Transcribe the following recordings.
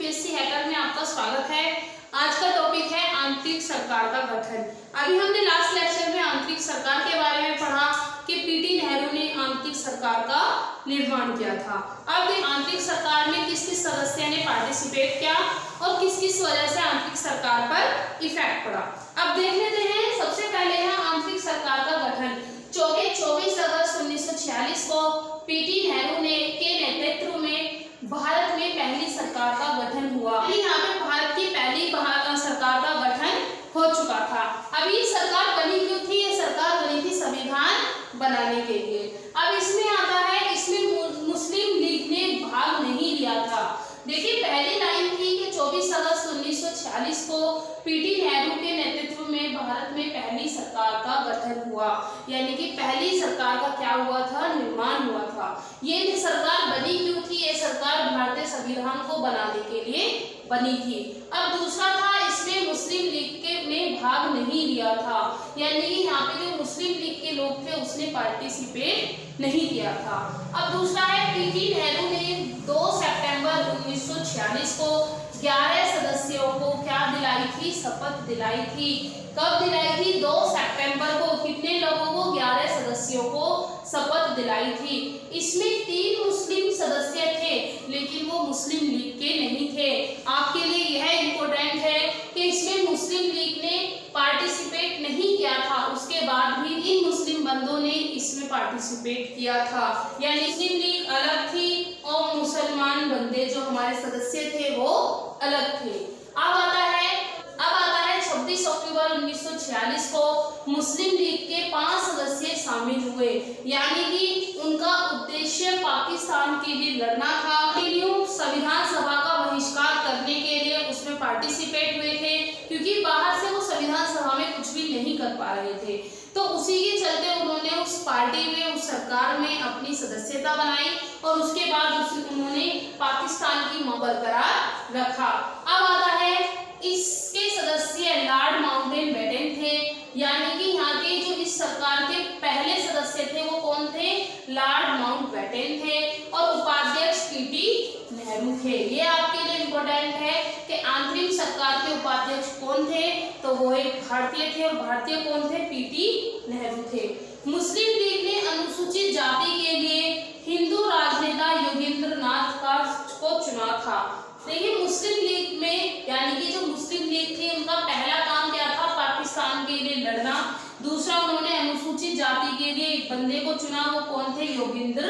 UPSC hacker में आपका स्वागत है। आज का टॉपिक है आंतरिक सरकार का गठन। अभी हमने लास्ट लेक्चर में आंतरिक सरकार के बारे में पढ़ा कि पीटी नेहरू ने आंतरिक सरकार का निर्माण किया था। अब आंतरिक सरकार में किस किस सदस्य ने पार्टिसिपेट किया और किस किस वजह से आंतरिक सरकार पर इफेक्ट पड़ा, अब देख लेते हैं। सबसे पहले है आंतरिक सरकार का गठन। 24 अगस्त 1946 को पीटी नेहरू ने के नेतृत्व में भारत में पहली सरकार का गठन हुआ। यहाँ पे भारत की पहली सरकार का गठन हो चुका था। अभी सरकार बनी क्यों थी? ये सरकार बनी थी संविधान बनाने के लिए। अब इसमें आता है, इसमें मुस्लिम लीग ने भाग नहीं लिया था। देखिए पहली लाइन थी कि 24 अगस्त 1946 को पीटी नेहरू के नेतृत्व में भारत में पहली सरकार का गठन हुआ, यानी कि पहली सरकार का क्या हुआ था? निर्माण हुआ था। ये सरकार बनी क्यों थी? ये सरकार भारतीय संविधान को बनाने के लिए बनी थी। अब दूसरा था, इसमें मुस्लिम लीग ने भाग नहीं लिया था, यानी कि यहाँ पे जो मुस्लिम लीग के लोग थे उसने पार्टिसिपेट नहीं किया था। अब दूसरा है, पीटी नेहरू ने 2 सितंबर 1946 को 11 सदस्यों को क्या दिलाई थी? शपथ दिलाई थी। कब दिलाई थी? 2 सितंबर को। कितने लोगों को? 11 सदस्यों को शपथ दिलाई थी। इसमें 3 मुस्लिम सदस्य थे, लेकिन वो मुस्लिम लीग के नहीं थे। आपके लिए यह इम्पोर्टेंट है कि इसमें मुस्लिम लीग ने पार्टिसिपेट नहीं किया था, उसके बाद भी इन मुस्लिम बंदों ने इसमें पार्टिसिपेट किया था, यानी मुस्लिम लीग अलग थी और मुसलमान बंदे जो हमारे सदस्य थे वो अलग थे। अब आता है 26 अक्टूबर 1946 को मुस्लिम लीग के 5 सदस्य शामिल हुए, यानी कि उनका उद्देश्य पाकिस्तान के लिए लड़ना था। संविधान सभा का बहिष्कार करने के लिए उसमें पार्टिसिपेट हुए थे, क्योंकि बाहर से वो संविधान सभा में कुछ भी नहीं कर पा रहे थे। तो उसी के चलते उन्होंने उस पार्टी में, उस सरकार में अपनी सदस्यता बनाई और उसके बाद उन्होंने पाकिस्तान की बरकरार रखा। अब आता है, इसके सदस्य लॉर्ड माउंटबेटन थे, यानी कि यहाँ के जो इस सरकार के पहले सदस्य थे वो कौन थे? लॉर्ड माउंटबेटन थे। और उपाध्यक्ष पीटी नेहरू थे। ये आपके लिए इम्पोर्टेंट है कि आंतरिक सरकार के उपाध्यक्ष कौन थे? तो वो एक भारतीय थे, और भारतीय कौन थे? पीटी नेहरू थे। मुस्लिम लीग ने अनुसूचित जाति के लिए हिंदू राजनेता योगेंद्र नाथ को चुना था। देखिए मुस्लिम लीग में, यानी कि जो मुस्लिम लीग थी उनका पहला काम क्या था? पाकिस्तान के लिए लड़ना। दूसरा, उन्होंने अनुसूचित जाति के लिए एक बंदे को चुना, वो कौन थे? योगेंद्र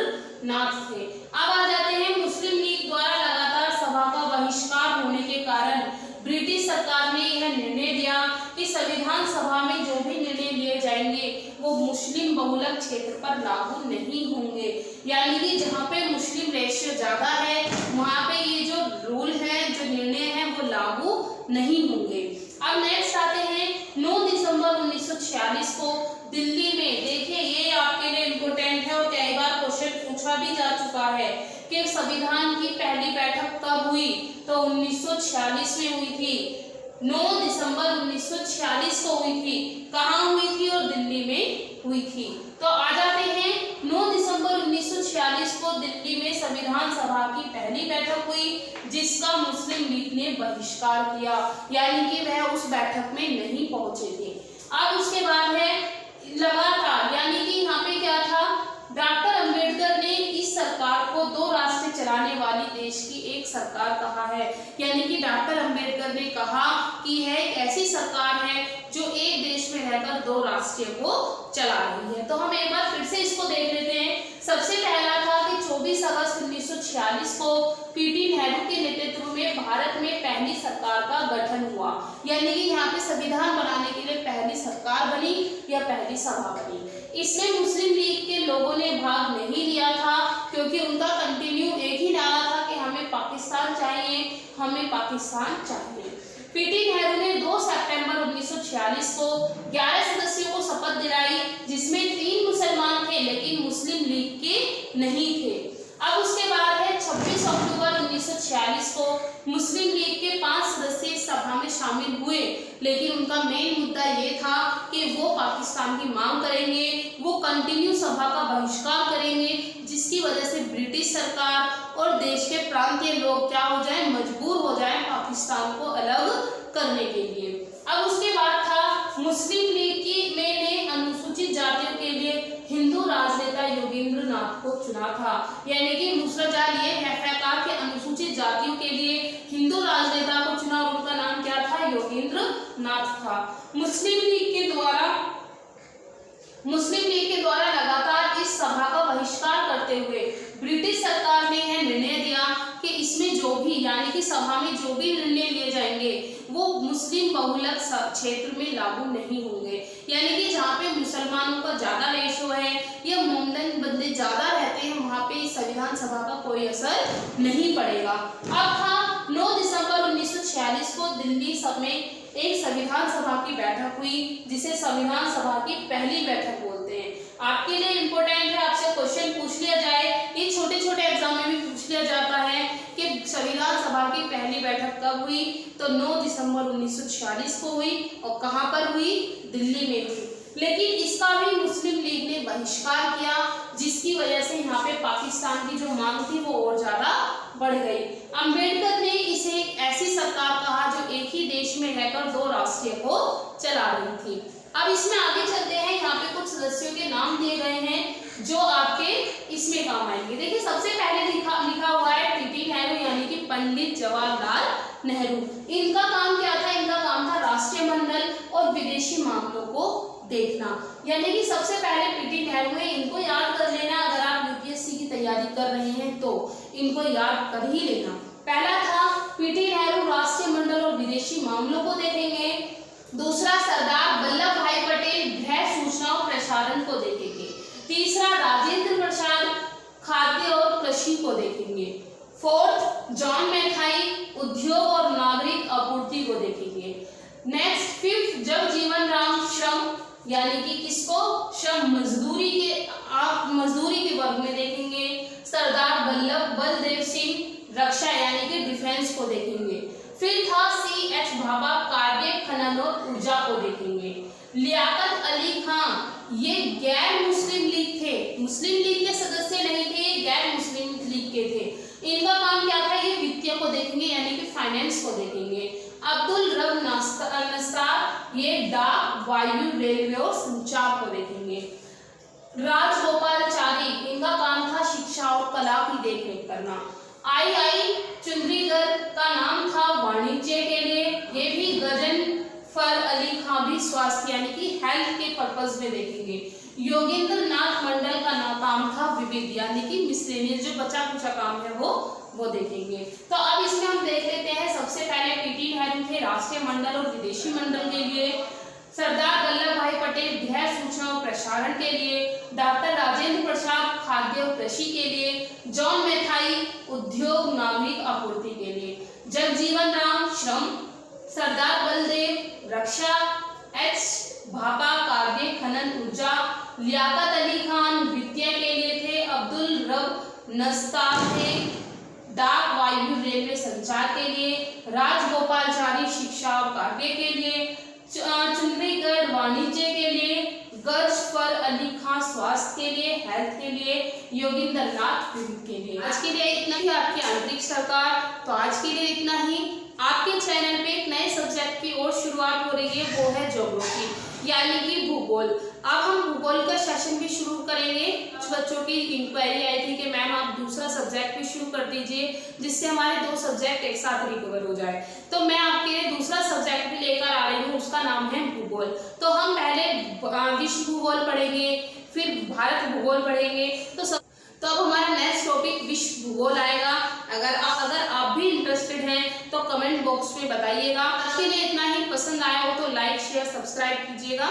नाथ थे। अब आ जाते हैं, मुस्लिम लीग द्वारा लगातार सभा का बहिष्कार होने के कारण ब्रिटिश सरकार ने यह निर्णय लिया कि संविधान सभा में जो भी निर्णय लिए जाएंगे वो मुस्लिम बहुलक क्षेत्र पर लागू नहीं होंगे, यानी कि जहाँ पे मुस्लिम रेशियो ज्यादा है वहाँ पे ये जो रूल है, जो निर्णय है वो लागू नहीं होंगे। अब नेक्स्ट आते हैं, 9 दिसंबर 1946 को दिल्ली में, देखिए ये आपके लिए इम्पोर्टेंट है और कई बार क्वेश्चन पूछा भी जा चुका है कि संविधान की पहली बैठक कब हुई? तो 1946 में हुई थी। 9 दिसंबर 1946 को हुई थी। कहाँ हुई थी? और दिल्ली में हुई थी। तो आ जाते हैं, 9 दिसंबर 1946 को दिल्ली में संविधान सभा की पहली बैठक हुई, जिसका मुस्लिम लीग ने बहिष्कार किया, यानी कि वह उस बैठक में नहीं पहुंचे थे। अब उसके बाद है लगातार, यानी कि यहाँ पे क्या था? डॉक्टर अंबेडकर ने इस सरकार को 2 राष्ट्र चलाने वाली देश की एक सरकार कहा है, यानी कि डॉक्टर अंबेडकर ने कहा कि यह एक ऐसी सरकार है जो एक देश में रहकर 2 राष्ट्र को चला रही है। तो हम एक बार फिर से इसको देख लेते हैं। सबसे पहला था कि 24 अगस्त 1946 को पीटी नेहरू के नेतृत्व में भारत में पहली सरकार का गठन हुआ, यानी कि यहाँ पे संविधान बनाने के लिए पहली सरकार बनी या पहली सभा बनी। इसमें मुस्लिम लीग के लोगों ने भाग नहीं लिया था, क्योंकि उनका कंटिन्यू एक ही नारा था कि हमें पाकिस्तान चाहिए, हमें पाकिस्तान चाहिए। पीटी नेहरू ने 2 सितंबर 1946 को 11 सदस्यों को शपथ दिलाई, जिसमें 3 मुसलमान थे लेकिन मुस्लिम लीग के नहीं थे। अब उसके बाद है 26 अक्टूबर 1946 को मुस्लिम लीग के 5 सदस्य इस सभा में शामिल हुए, लेकिन उनका मेन मुद्दा ये था कि वो पाकिस्तान की मांग करेंगे, वो कंटिन्यू सभा का बहिष्कार करेंगे, जिसकी वजह से ब्रिटिश सरकार और देश के प्रांतीय लोग क्या हो जाए, मजबूर हो जाए पाकिस्तान को अलग करने के लिए। अब उसके बाद था मुस्लिम लीग की ने अनुसूचित जातियों के लिए हिंदू राजनेता योगेंद्र नाथ को चुना था, यानी कि दूसरा जाल ये फैसला कि अनुसूचित जातियों के लिए हिंदू राजनेता को चुना, उनका नाम क्या था, योगेंद्र नाथ था। मुस्लिम लीग के द्वारा लगातार इस सभा का बहिष्कार करते हुए ब्रिटिश सरकार ने यह निर्णय दिया कि इसमें जो भी, यानी कि सभा में जो भी निर्णय लिए जाएंगे वो मुस्लिम बहुलक क्षेत्र में लागू नहीं होंगे, यानी कि जहाँ पे मुसलमानों का ज्यादा रेशो है या मोमडन बंदे ज्यादा रहते हैं वहाँ पे इस संविधान सभा का कोई असर नहीं पड़ेगा। अब था 9 दिसंबर 1946 को दिल्ली में एक संविधान सभा की बैठक हुई, जिसे संविधान सभा की पहली बैठक बोलते हैं। आपके लिए इम्पोर्टेंट है, आपसे क्वेश्चन पूछ लिया जाए, ये छोटे छोटे एग्जाम में भी पूछ लिया जाता है कि संविधान सभा की पहली बैठक कब हुई, तो 9 दिसंबर 1946 को हुई और कहाँ पर हुई, दिल्ली में हुई। लेकिन इसका भी मुस्लिम लीग ने बहिष्कार किया, जिसकी वजह से यहाँ पे पाकिस्तान की जो मांग थी वो और ज्यादा बढ़ गई। अंबेडकर ने इसे एक ऐसी सरकार कहा जो एक ही देश में रहकर 2 राष्ट्रीय को चला रही थी। अब इसमें आगे चलते हैं, यहाँ पे कुछ सदस्यों के नाम दिए गए हैं जो आपके इसमें काम आएंगे। देखिए सबसे पहले लिखा हुआ है पीटी नेहरू, यानी कि पंडित जवाहरलाल नेहरू। इनका काम क्या था, इनका काम था राष्ट्रीय मंडल और विदेशी मामलों को देखना, यानी कि सबसे पहले पीटी नेहरू है, इनको याद कर लेना। अगर आप यूपीएससी की तैयारी कर रहे हैं तो इनको याद कर ही लेना। पहला था पीटी नेहरू राष्ट्रीय मंडल और विदेशी मामलों को देखेंगे। दूसरा सरदार वल्लभ भाई पटेल गृह सूचना और प्रसारण को देखेंगे। तीसरा राजेंद्र प्रसाद खाद्य और कृषि को देखेंगे। फोर्थ जॉन मैथाई उद्योग और नागरिक आपूर्ति को देखेंगे। नेक्स्ट फिफ्थ जगजीवन राम श्रम, यानी कि किसको, श्रम मजदूरी के वर्ग में देखेंगे। सरदार वल्लभ बलदेव सिंह रक्षा, यानी कि डिफेंस को देखेंगे। फिर था C.H. भाभा कार्य खनन और ऊर्जा को देखेंगे। लियाकत अली खां ये गैर मुस्लिम लीग थे, मुस्लिम लीग के सदस्य नहीं थे, ये गैर मुस्लिम लीग के थे। इनका काम क्या था, ये वित्तीय को देखेंगे, यानी कि फाइनेंस को देखेंगे। अब्दुल रब नस्तार ये डाक वायु रेलवे और संचार को देखेंगे। राजगोपालचारी इनका काम था शिक्षा और कला की देखरेख करना। आई चुंद्रीगर का नाम था वाणिज्य के लिए, ये भी गजनफर अली खां भी स्वास्थ्य यानी कि हेल्थ के पर्पस में देखेंगे। योगेंद्र नाथ मंडल का काम था विविध यानी कि मिसलेनियस, जो बचा कुचा काम है वो देखेंगे। तो अब इसमें हम देख लेते हैं, सबसे पहले पीटी नेहरू थे राष्ट्रीय मंडल और विदेशी मंडल के लिए, सरदार वल्लभ भाई पटेल गृह सूचना और प्रसारण के लिए, डॉक्टर राजेंद्र प्रसाद खाद्य और कृषि के लिए, जॉन मैथाई उद्योग नागरिक आपूर्ति के लिए, जगजीवन राम श्रम, सरदार बलदेव रक्षा, H भाभा कार्य खनन ऊर्जा, लियाकत अली खान वित्तीय के लिए थे, अब्दुल रब नस्तार थे डाक वायु रेलवे संचार के लिए, राजगोपालचारी शिक्षा और कार्य के लिए, चुंद्रीगढ़ वाणिज्य के लिए, गजफर अली खां स्वास्थ्य के लिए हेल्थ के लिए, योगेंद्र नाथ वित्त के लिए। आज के लिए इतना ही आपकी आंतरिक सरकार। तो आज के लिए इतना ही। आपके चैनल पे एक नए सब्जेक्ट की और शुरुआत हो रही है, वो है ज्योग्राफी यानी कि भूगोल। अब हम भूगोल का सेशन भी शुरू करेंगे। कुछ बच्चों की इंक्वायरी आई थी कि मैम आप दूसरा सब्जेक्ट भी शुरू कर दीजिए जिससे हमारे 2 सब्जेक्ट एक साथ रिकवर हो जाए। तो मैं आपके लिए दूसरा सब्जेक्ट भी लेकर आ रही हूँ, उसका नाम है भूगोल। तो हम पहले विश्व भूगोल पढ़ेंगे, फिर भारत भूगोल पढ़ेंगे। तो अब हमारा नेक्स्ट टॉपिक विश्व भूगोल आएगा। अगर आप भी इंटरेस्टेड हैं तो कमेंट बॉक्स में बताइएगा। आज के लिए इतना ही। पसंद आया हो तो लाइक शेयर सब्सक्राइब कीजिएगा।